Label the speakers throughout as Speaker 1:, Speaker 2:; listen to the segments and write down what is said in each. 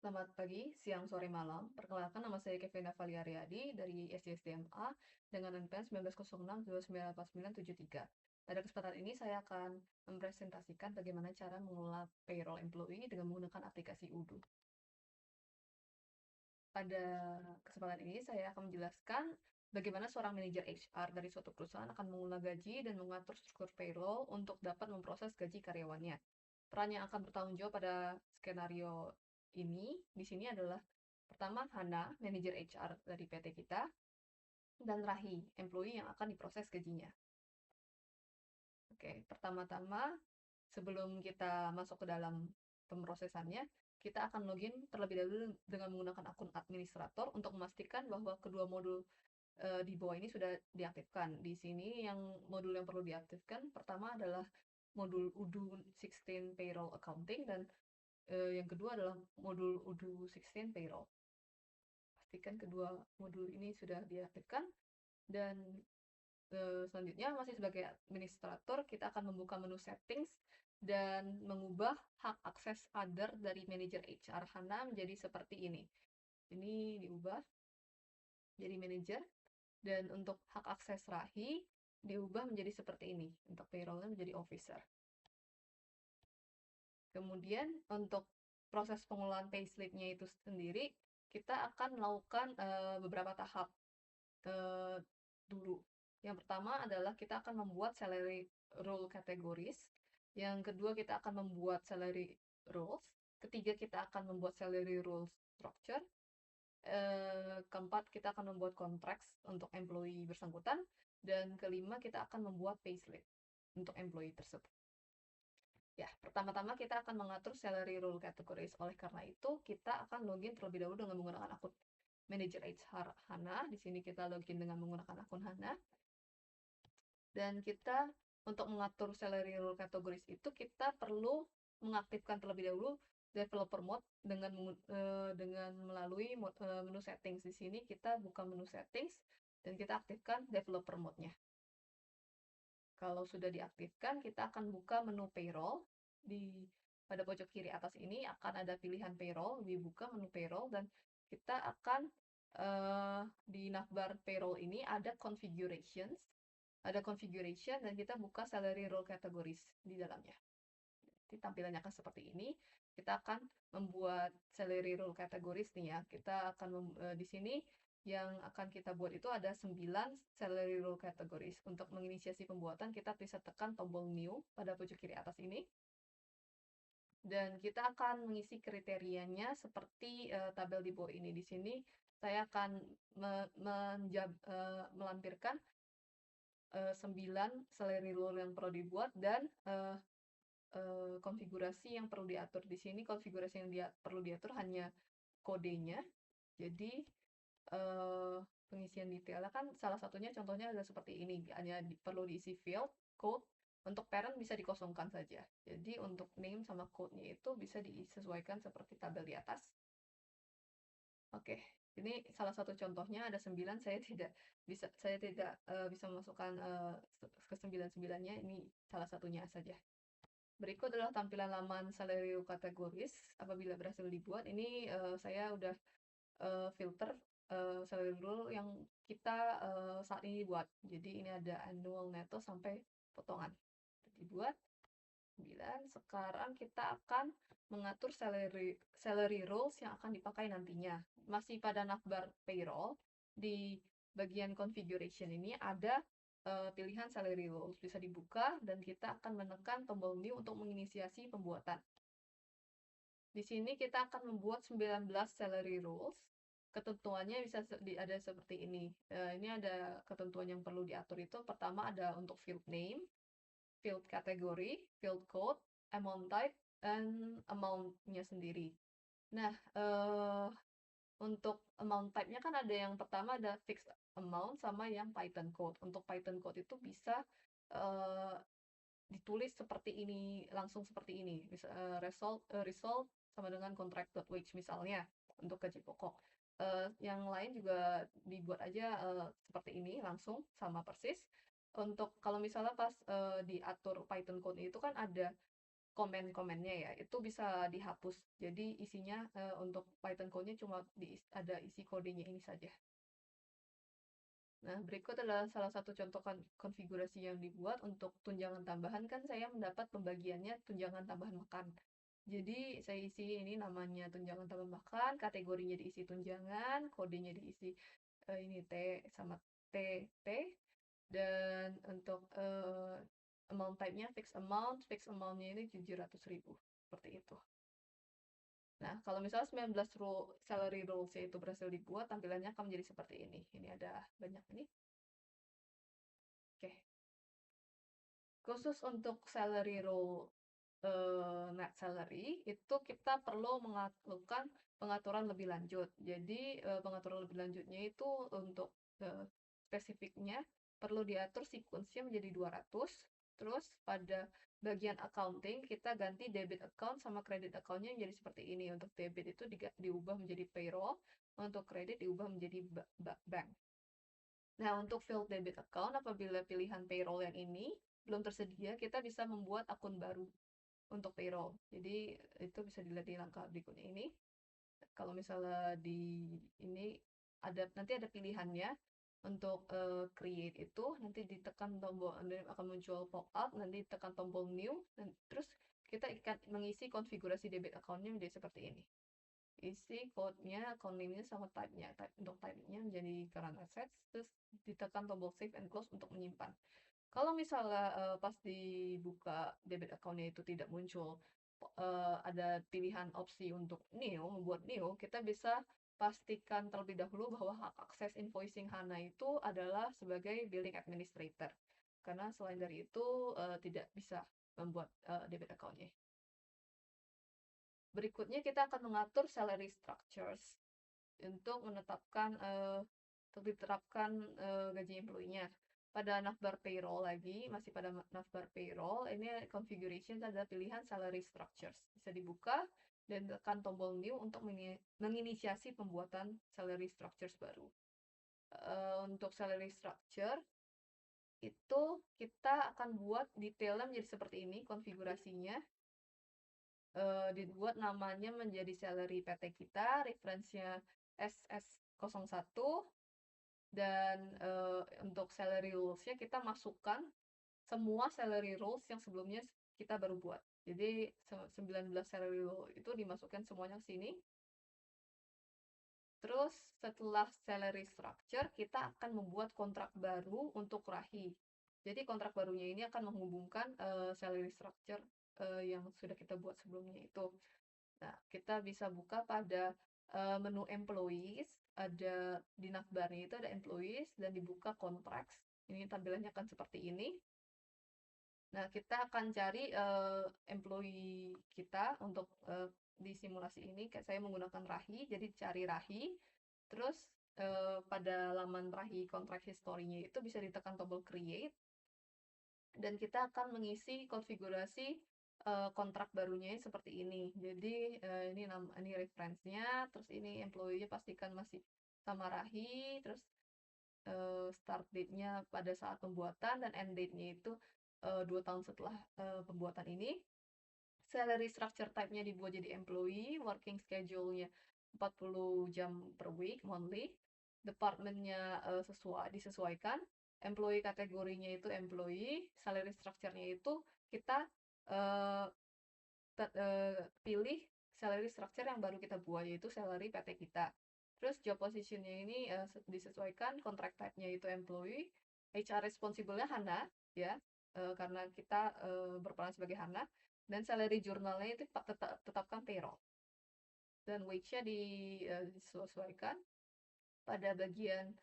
Speaker 1: Selamat pagi, siang, sore, malam. Perkenalkan, nama saya Kevin Avalia Riyadi dari SDSDMA dengan NPM 1906-2989973. Pada kesempatan ini saya akan mempresentasikan bagaimana cara mengelola payroll employee dengan menggunakan aplikasi Udo. Pada kesempatan ini saya akan menjelaskan bagaimana seorang manajer HR dari suatu perusahaan akan mengelola gaji dan mengatur struktur payroll untuk dapat memproses gaji karyawannya. Peran yang akan bertanggung jawab pada skenario ini di sini adalah pertama Hana, manajer HR dari PT kita, dan Rahi, employee yang akan diproses gajinya. Oke, pertama-tama sebelum kita masuk ke dalam pemrosesannya, kita akan login terlebih dahulu dengan menggunakan akun administrator untuk memastikan bahwa kedua modul di bawah ini sudah diaktifkan. Di sini yang modul yang perlu diaktifkan pertama adalah modul Udo 16 Payroll Accounting dan yang kedua adalah modul Udo 16 Payroll. Pastikan kedua modul ini sudah diaktifkan dan selanjutnya masih sebagai administrator kita akan membuka menu settings dan mengubah hak akses other dari manajer HR Hana menjadi seperti ini. Ini diubah jadi manajer dan untuk hak akses Rahi diubah menjadi seperti ini. Untuk payrollnya menjadi officer. Kemudian untuk proses pengelolaan payslip-nya itu sendiri kita akan melakukan beberapa tahap dulu. Yang pertama adalah kita akan membuat salary role categories. Yang kedua kita akan membuat salary roles. Ketiga kita akan membuat salary role structure. Keempat kita akan membuat contracts untuk employee bersangkutan. Dan kelima kita akan membuat payslip untuk employee tersebut. Ya, pertama-tama kita akan mengatur salary role categories. Oleh karena itu, kita akan login terlebih dahulu dengan menggunakan akun manager HR Hana. Di sini kita login dengan menggunakan akun Hana. Dan kita untuk mengatur salary role categories itu kita perlu mengaktifkan terlebih dahulu developer mode dengan melalui menu settings. Di sini kita buka menu settings dan kita aktifkan developer mode-nya. Kalau sudah diaktifkan, kita akan buka menu payroll. Pada pojok kiri atas ini akan ada pilihan payroll, dibuka menu payroll dan kita akan di navbar payroll ini ada configurations, dan kita buka salary role categories di dalamnya. Jadi tampilannya akan seperti ini. Kita akan membuat salary role categories nih ya. Kita akan di sini yang akan kita buat itu ada 9 salary role categories. Untuk menginisiasi pembuatan, kita bisa tekan tombol new pada pojok kiri atas ini. Dan kita akan mengisi kriterianya seperti tabel di bawah ini. Di sini saya akan melampirkan 9 salary role yang perlu dibuat dan konfigurasi yang perlu diatur. Di sini konfigurasi yang perlu diatur hanya kodenya. Jadi pengisian detailnya kan salah satunya contohnya adalah seperti ini. Hanya perlu diisi field, code. Untuk parent bisa dikosongkan saja. Jadi untuk name sama code-nya itu bisa disesuaikan seperti tabel di atas. Oke, ini salah satu contohnya ada 9. Saya tidak bisa memasukkan ke 9-9-nya. Ini salah satunya saja. Berikut adalah tampilan laman salary categories apabila berhasil dibuat. Ini saya udah filter salary rule yang kita saat ini buat. Jadi ini ada annual, netto sampai potongan. Dibuat 9. Sekarang kita akan mengatur salary rules yang akan dipakai nantinya. Masih pada navbar payroll, di bagian configuration ini ada pilihan salary rules. Bisa dibuka dan kita akan menekan tombol new untuk menginisiasi pembuatan. Di sini kita akan membuat 19 salary rules. Ketentuannya bisa ada seperti ini. Ini ada ketentuan yang perlu diatur itu. Pertama ada untuk field name, field category, field code, amount type, dan amount-nya sendiri. Nah, untuk amount type-nya kan ada yang pertama ada fixed amount sama yang Python code. Untuk Python code itu bisa ditulis seperti ini, langsung seperti ini. Bisa result sama dengan contract.wage misalnya untuk gaji pokok. Yang lain juga dibuat aja seperti ini langsung sama persis. Untuk kalau misalnya pas diatur Python code itu kan ada komen-komennya ya, itu bisa dihapus. Jadi isinya untuk Python code-nya cuma ada isi kodenya ini saja. Nah, berikut adalah salah satu contoh konfigurasi yang dibuat untuk tunjangan tambahan. Kan saya mendapat pembagiannya tunjangan tambahan makan. Jadi saya isi ini namanya tunjangan tambahan makan, kategorinya diisi tunjangan, kodenya diisi ini T sama T, T, dan untuk amount type-nya fixed amount-nya ini 700.000, seperti itu. Nah, kalau misalnya 19 salary rules itu berhasil dibuat, tampilannya akan menjadi seperti ini. Ini ada banyak ini. Oke. Khusus untuk salary rule net salary, itu kita perlu melakukan pengaturan lebih lanjut. Jadi, pengaturan lebih lanjutnya itu untuk spesifiknya perlu diatur sequence-nya menjadi 200. Terus pada bagian accounting, kita ganti debit account sama credit account-nya menjadi seperti ini. Untuk debit itu diubah menjadi payroll, untuk credit diubah menjadi bank. Nah, untuk field debit account, apabila pilihan payroll yang ini belum tersedia, kita bisa membuat akun baru untuk payroll. Jadi, itu bisa dilihat di langkah berikutnya ini. Kalau misalnya di ini nanti ada pilihannya untuk create itu, nanti ditekan tombol, akan muncul pop up, nanti tekan tombol new, dan terus kita akan mengisi konfigurasi debit account-nya menjadi seperti ini. Isi code-nya, account name-nya, sama type-nya. Untuk type-nya menjadi current assets, terus ditekan tombol save and close untuk menyimpan. Kalau misalnya pas dibuka debit account-nya itu tidak muncul ada pilihan opsi untuk membuat new, kita bisa pastikan terlebih dahulu bahwa hak akses invoicing HANA itu adalah sebagai billing administrator. Karena selain dari itu tidak bisa membuat debit account-nya. Berikutnya kita akan mengatur salary structures untuk menetapkan diterapkan gaji employee-nya. Pada navbar payroll lagi, masih pada navbar payroll, ini configuration adalah pilihan salary structures. Bisa dibuka dan tekan tombol new untuk menginisiasi pembuatan salary structures baru. Untuk salary structure, itu kita akan buat detailnya menjadi seperti ini, konfigurasinya. Dibuat namanya menjadi salary PT kita, referensinya SS01, dan untuk salary rules-nya kita masukkan semua salary rules yang sebelumnya kita baru buat. Jadi 19 salary rule itu dimasukkan semuanya ke sini. Terus setelah salary structure, kita akan membuat kontrak baru untuk Rahi. Jadi kontrak barunya ini akan menghubungkan salary structure yang sudah kita buat sebelumnya itu. Nah, kita bisa buka pada menu employees, ada di navbarnya itu ada employees, dan dibuka contracts. Ini tampilannya akan seperti ini. Nah, kita akan cari employee kita untuk di simulasi ini. Saya menggunakan Rahi, jadi cari Rahi. Terus pada laman Rahi contract history-nya itu bisa ditekan tombol create. Dan kita akan mengisi konfigurasi kontrak barunya seperti ini. Jadi ini reference-nya, terus ini employee-nya pastikan masih sama Rahi, terus start date-nya pada saat pembuatan, dan end date-nya itu 2 tahun setelah pembuatan ini. Salary structure type-nya dibuat jadi employee, working schedule-nya 40 jam per week, monthly. Department-nya disesuaikan, employee kategorinya itu employee, salary structure-nya itu kita pilih salary structure yang baru kita buat, yaitu salary PT kita. Terus job position-nya ini disesuaikan, contract type-nya itu employee, HR responsible-nya HANA, ya, karena kita berperan sebagai HANA, dan salary journal-nya itu tetapkan payroll. Dan wage-nya disesuaikan pada bagian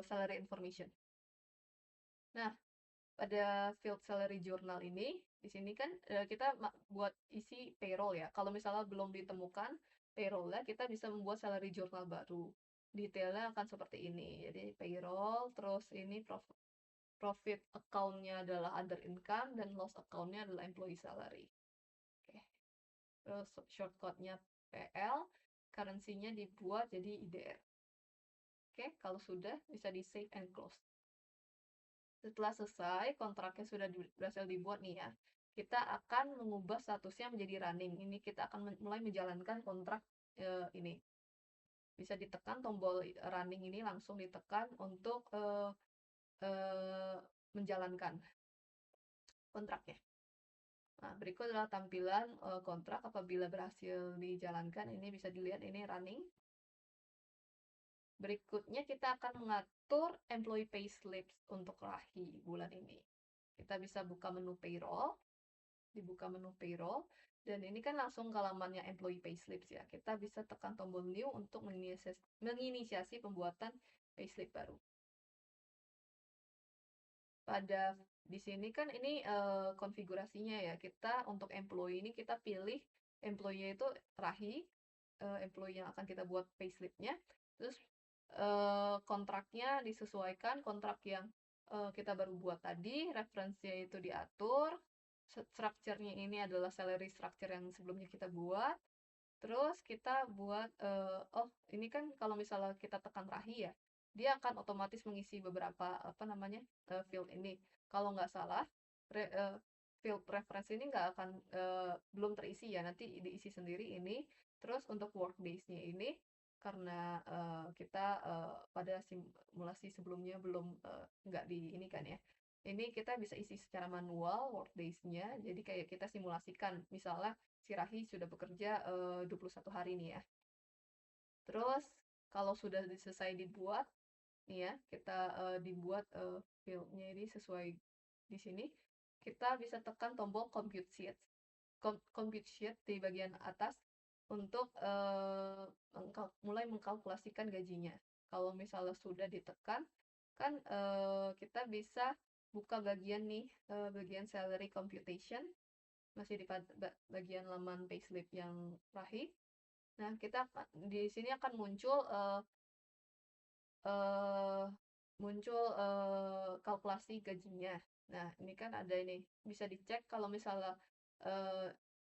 Speaker 1: salary information. Nah, pada field salary journal ini, di sini kan kita buat isi payroll ya. Kalau misalnya belum ditemukan payroll-nya, kita bisa membuat salary journal baru. Detailnya akan seperti ini. Jadi payroll, terus ini profit account-nya adalah other income, dan loss account-nya adalah employee salary. Oke. Terus shortcut-nya PL, currency-nya dibuat jadi IDR. Oke, kalau sudah bisa di save and close. Setelah selesai, kontraknya sudah berhasil dibuat nih ya. kita akan mengubah statusnya menjadi running. Ini kita akan mulai menjalankan kontrak ini. Bisa ditekan tombol running ini, langsung ditekan untuk menjalankan kontraknya. Nah, berikut adalah tampilan kontrak apabila berhasil dijalankan. Ini bisa dilihat ini running. Berikutnya kita akan mengatur employee payslips untuk Rahi bulan ini. Kita bisa buka menu payroll, dibuka menu payroll, dan ini kan langsung ke halamannya employee payslips ya. Kita bisa tekan tombol new untuk menginisiasi pembuatan payslip baru. Pada di sini kan ini konfigurasinya ya. Kita untuk employee ini kita pilih employee itu Rahi, employee yang akan kita buat payslipnya. Terus kontraknya disesuaikan, kontrak yang kita baru buat tadi, referensinya itu diatur, structure-nya ini adalah salary structure yang sebelumnya kita buat. Terus kita buat, oh ini kan kalau misalnya kita tekan Rahi ya, dia akan otomatis mengisi beberapa apa namanya field ini. Kalau nggak salah, field preference ini nggak akan belum terisi ya, nanti diisi sendiri ini. Terus untuk work days-nya ini, karena kita pada simulasi sebelumnya belum nggak di ini kan ya. Ini kita bisa isi secara manual work days-nya. Jadi kayak kita simulasikan, misalnya si Rahi sudah bekerja 21 hari nih ya. Terus kalau sudah selesai dibuat nih ya, kita dibuat field-nya ini sesuai di sini, kita bisa tekan tombol compute sheet. Compute sheet di bagian atas untuk mulai mengkalkulasikan gajinya. Kalau misalnya sudah ditekan, kan kita bisa buka bagian nih, bagian salary computation, masih di bagian laman payslip yang Rahi. Nah, kita di sini akan muncul kalkulasi gajinya. Nah, ini kan ada ini, bisa dicek kalau misalnya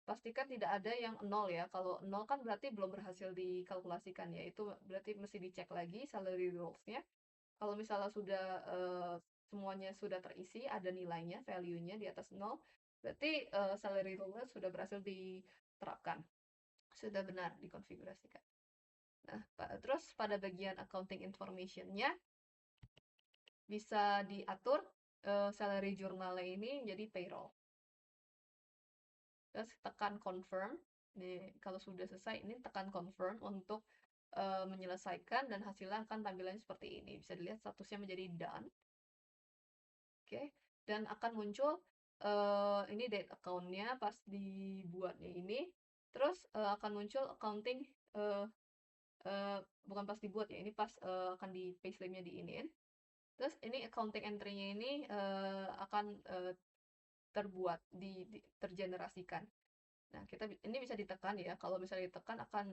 Speaker 1: pastikan tidak ada yang nol ya. Kalau nol kan berarti belum berhasil dikalkulasikan ya. Itu berarti mesti dicek lagi salary rules-nya. Kalau misalnya sudah semuanya sudah terisi, ada nilainya, value-nya di atas nol, berarti salary rule-nya sudah berhasil diterapkan, sudah benar dikonfigurasikan. Nah, terus pada bagian accounting information-nya bisa diatur salary journal-nya ini jadi payroll. Terus tekan confirm. Nih, kalau sudah selesai ini tekan confirm untuk menyelesaikan, dan hasilnya akan tampilannya seperti ini. Bisa dilihat statusnya menjadi done. Oke, dan akan muncul ini date account-nya pas dibuatnya ini. Terus akan muncul accounting bukan pas dibuat ya, ini pas akan di payslip-nya diinin. Terus ini accounting entry-nya ini akan terbuat, tergenerasikan. Nah, kita ini bisa ditekan ya. Kalau misalnya ditekan akan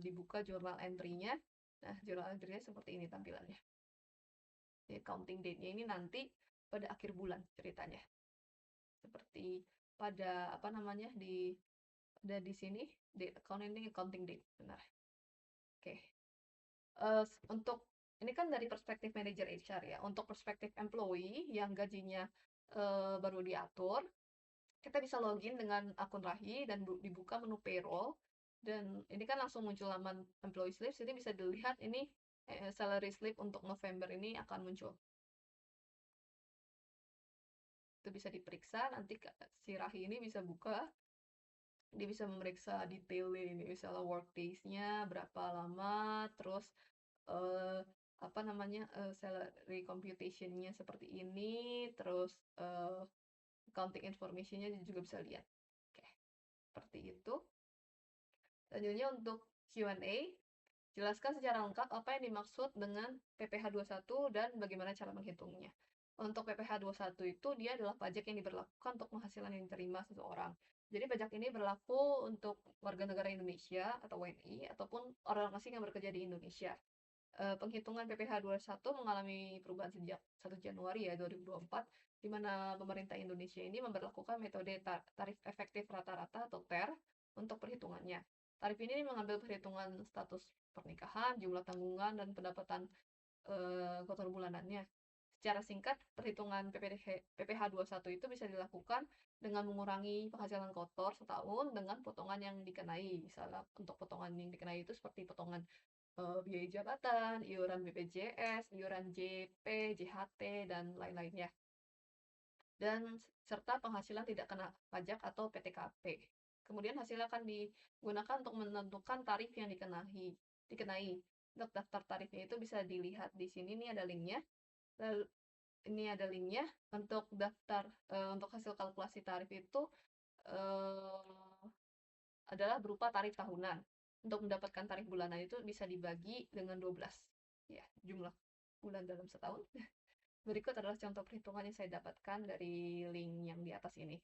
Speaker 1: dibuka journal entry-nya. Nah, journal entry-nya seperti ini tampilannya. Jadi counting date-nya ini nanti pada akhir bulan ceritanya. Seperti pada apa namanya ada di sini date accounting date, benar. Oke. Untuk ini kan dari perspektif manajer HR ya. Untuk perspektif employee yang gajinya baru diatur, kita bisa login dengan akun Rahi dan dibuka menu payroll, dan ini kan langsung muncul laman employee slips. Jadi bisa dilihat ini salary slip untuk November ini akan muncul. Itu bisa diperiksa, nanti si Rahi ini bisa buka, dia bisa memeriksa detailnya ini, misalnya work days-nya berapa lama, terus apa namanya salary computation-nya seperti ini, terus accounting information-nya juga bisa lihat. Oke, seperti itu. Selanjutnya untuk Q&A, jelaskan secara lengkap apa yang dimaksud dengan PPh 21 dan bagaimana cara menghitungnya. Untuk PPh 21 itu dia adalah pajak yang diberlakukan untuk penghasilan yang diterima seseorang. Jadi pajak ini berlaku untuk warga negara Indonesia atau WNI ataupun orang asing yang bekerja di Indonesia. Penghitungan PPh 21 mengalami perubahan sejak 1 Januari ya 2024, di mana pemerintah Indonesia ini memberlakukan metode tarif efektif rata-rata atau TER untuk perhitungannya. Tarif ini mengambil perhitungan status pernikahan, jumlah tanggungan, dan pendapatan kotor bulanannya. secara singkat, perhitungan PPh 21 itu bisa dilakukan dengan mengurangi penghasilan kotor setahun dengan potongan yang dikenai. Misalnya untuk potongan yang dikenai itu seperti potongan biaya jabatan, iuran BPJS, iuran JP, JHT, dan lain-lainnya. Dan serta penghasilan tidak kena pajak atau PTKP. Kemudian hasilnya akan digunakan untuk menentukan tarif yang dikenai. Untuk daftar tarifnya itu bisa dilihat di sini nih ada linknya. Lalu ini ada linknya untuk daftar untuk hasil kalkulasi tarif itu eh, adalah berupa tarif tahunan. Untuk mendapatkan tarif bulanan itu bisa dibagi dengan 12 ya jumlah bulan dalam setahun. Berikut adalah contoh perhitungan yang saya dapatkan dari link yang di atas ini.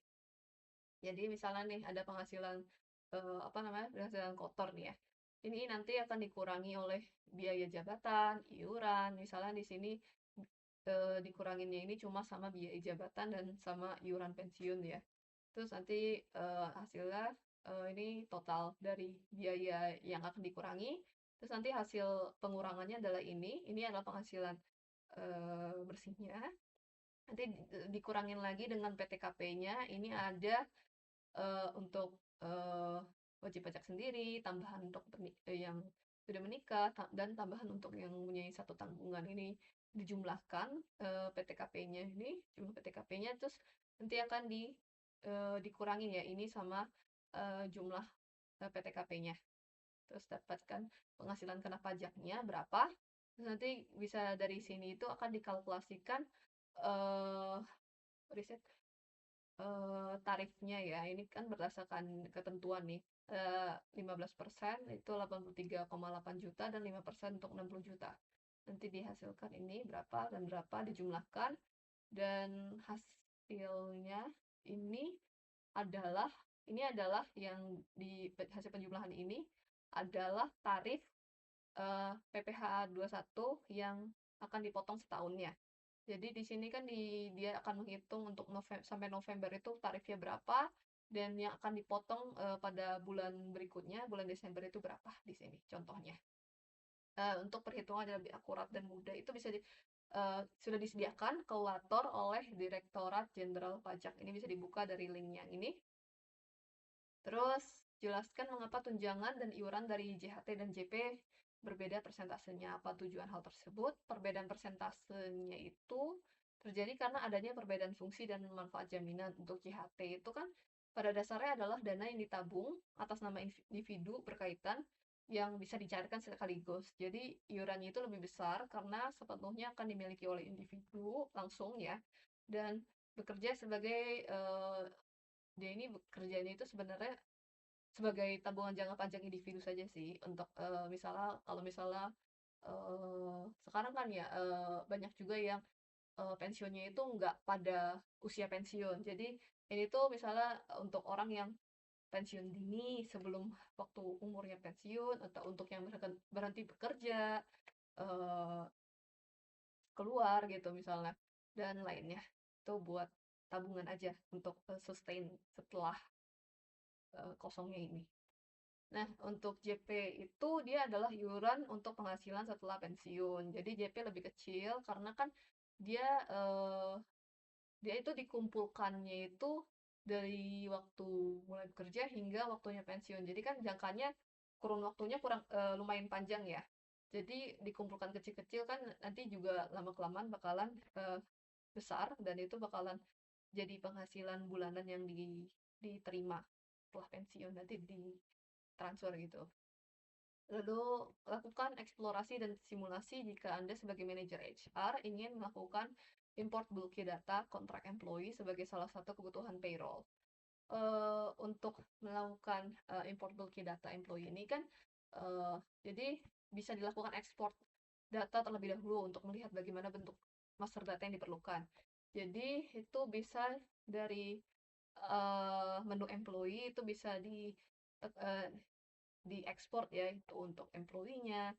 Speaker 1: Jadi misalnya nih ada penghasilan apa namanya penghasilan kotor nih ya. Ini nanti akan dikurangi oleh biaya jabatan, iuran. Misalnya di sini dikuranginnya ini cuma sama biaya jabatan dan sama iuran pensiun ya. Terus nanti hasilnya ini total dari biaya yang akan dikurangi. Terus nanti hasil pengurangannya adalah ini. Ini adalah penghasilan bersihnya. Nanti dikurangin lagi dengan PTKP-nya. Ini ada untuk wajib pajak sendiri, tambahan untuk yang sudah menikah, dan tambahan untuk yang mempunyai satu tanggungan ini dijumlahkan PTKP-nya ini, jumlah PTKP-nya terus nanti akan dikurangin ya ini sama jumlah PTKP-nya. Terus dapatkan penghasilan kena pajaknya berapa. Terus nanti bisa dari sini itu akan dikalkulasikan eh riset tarifnya ya. Ini kan berdasarkan ketentuan nih. 15% itu 83,8 juta dan 5% untuk 60 juta. Nanti dihasilkan ini berapa dan berapa dijumlahkan dan hasilnya ini adalah yang di hasil penjumlahan ini adalah tarif PPh 21 yang akan dipotong setahunnya. Jadi di sini kan dia akan menghitung untuk sampai November itu tarifnya berapa dan yang akan dipotong pada bulan berikutnya, bulan Desember itu berapa di sini contohnya. Untuk perhitungan yang lebih akurat dan mudah itu sudah disediakan kalkulator oleh Direktorat Jenderal Pajak. Ini bisa dibuka dari link yang ini. Terus jelaskan mengapa tunjangan dan iuran dari JHT dan JP berbeda persentasenya. Apa tujuan hal tersebut? Perbedaan persentasenya itu terjadi karena adanya perbedaan fungsi dan manfaat jaminan. Untuk JHT itu kan pada dasarnya adalah dana yang ditabung atas nama individu berkaitan yang bisa dicairkan sekaligus. Jadi iurannya itu lebih besar karena sepenuhnya akan dimiliki oleh individu langsung ya. Dan bekerja sebagai dia ini bekerjanya itu sebenarnya sebagai tabungan jangka panjang individu saja sih untuk misalnya kalau misalnya sekarang kan ya banyak juga yang pensiunnya itu nggak pada usia pensiun. Jadi ini tuh misalnya untuk orang yang pensiun dini sebelum waktu umurnya pensiun atau untuk yang berhenti bekerja eh, keluar gitu misalnya dan lainnya itu buat tabungan aja untuk sustain setelah kosongnya ini. Nah, untuk JP itu dia adalah iuran untuk penghasilan setelah pensiun. Jadi JP lebih kecil karena kan dia eh, dia itu dikumpulkannya itu dari waktu mulai bekerja hingga waktunya pensiun. Jadi kan jangkanya kurun waktunya kurang lumayan panjang ya. Jadi dikumpulkan kecil-kecil kan nanti juga lama-kelamaan bakalan besar dan itu bakalan jadi penghasilan bulanan yang diterima setelah pensiun nanti ditransfer gitu. Lalu lakukan eksplorasi dan simulasi jika Anda sebagai manajer HR ingin melakukan import bulky data kontrak employee sebagai salah satu kebutuhan payroll. Untuk melakukan import bulky data employee ini kan jadi bisa dilakukan ekspor data terlebih dahulu untuk melihat bagaimana bentuk master data yang diperlukan. Jadi itu bisa dari menu employee itu bisa uh, diekspor ya itu untuk employee-nya,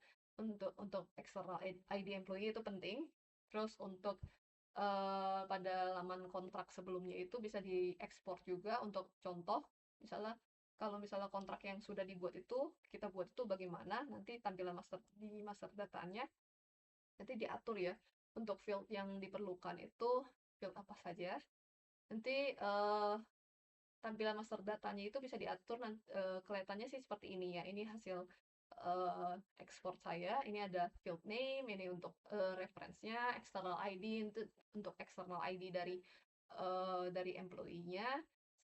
Speaker 1: untuk external ID employee itu penting. Terus untuk pada laman kontrak sebelumnya itu bisa diekspor juga untuk contoh misalnya kalau misalnya kontrak yang sudah dibuat itu kita buat itu bagaimana nanti tampilan master datanya nanti diatur ya untuk field yang diperlukan itu field apa saja. Nanti tampilan master datanya itu bisa diatur, kelihatannya sih seperti ini ya. Ini hasil ekspor saya. Ini ada field name, ini untuk reference-nya, external ID untuk external ID dari employee-nya,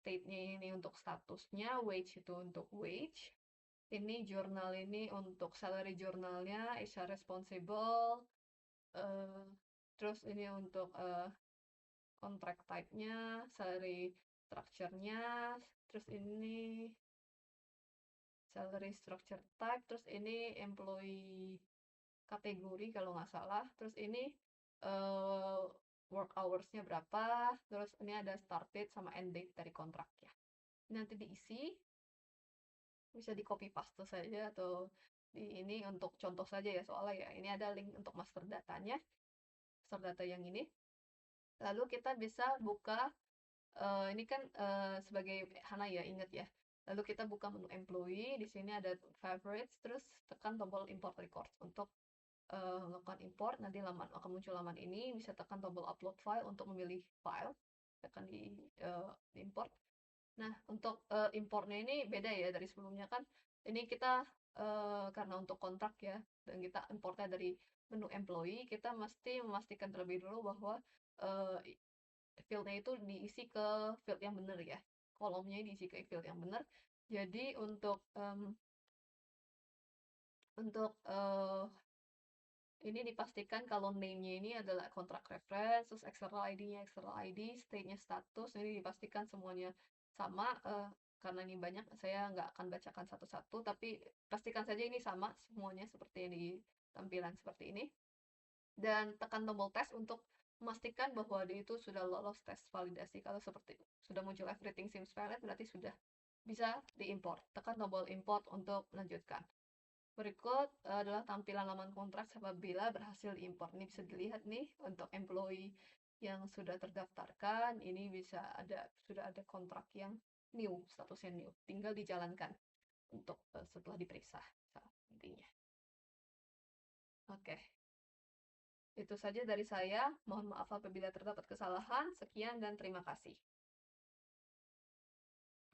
Speaker 1: state-nya ini untuk statusnya, wage itu untuk wage. Ini jurnal ini untuk salary jurnalnya, HR responsible, eh, terus ini untuk contract type-nya, salary structure-nya, terus ini salary structure type, terus ini employee kategori kalau nggak salah, terus ini uh, work hours-nya berapa, terus ini ada start date sama end date dari kontraknya. Nanti diisi, bisa di copy paste saja atau ini untuk contoh saja ya, soalnya ya ini ada link untuk master datanya, master data yang ini. Lalu kita bisa buka, ini kan sebagai Hana ya, ingat ya. Lalu kita buka menu employee, di sini ada favorites, terus tekan tombol import records untuk melakukan import. Nanti akan muncul laman ini, bisa tekan tombol upload file untuk memilih file, tekan di import. Nah, untuk importnya ini beda ya dari sebelumnya kan. Ini kita karena untuk kontrak ya, dan kita importnya dari menu employee, kita mesti memastikan terlebih dulu bahwa fieldnya itu diisi ke field yang benar ya. Kolomnya diisi ke field yang benar. Jadi untuk ini dipastikan kalau name-nya ini adalah kontrak reference, terus external ID-nya external ID, state-nya status, ini dipastikan semuanya sama. Karena ini banyak, saya nggak akan bacakan satu-satu, tapi pastikan saja ini sama semuanya seperti yang di tampilan seperti ini. Dan tekan tombol tes untuk memastikan bahwa dia itu sudah lolos tes validasi. Kalau seperti sudah muncul everything seems valid, berarti sudah bisa diimport. Tekan tombol import untuk melanjutkan. Berikut adalah tampilan laman kontrak apabila berhasil diimpor. Ini bisa dilihat nih untuk employee yang sudah terdaftarkan. Ini sudah ada kontrak yang new, statusnya new. Tinggal dijalankan untuk setelah diperiksa intinya. Oke, itu saja dari saya. Mohon maaf apabila terdapat kesalahan. Sekian dan terima kasih.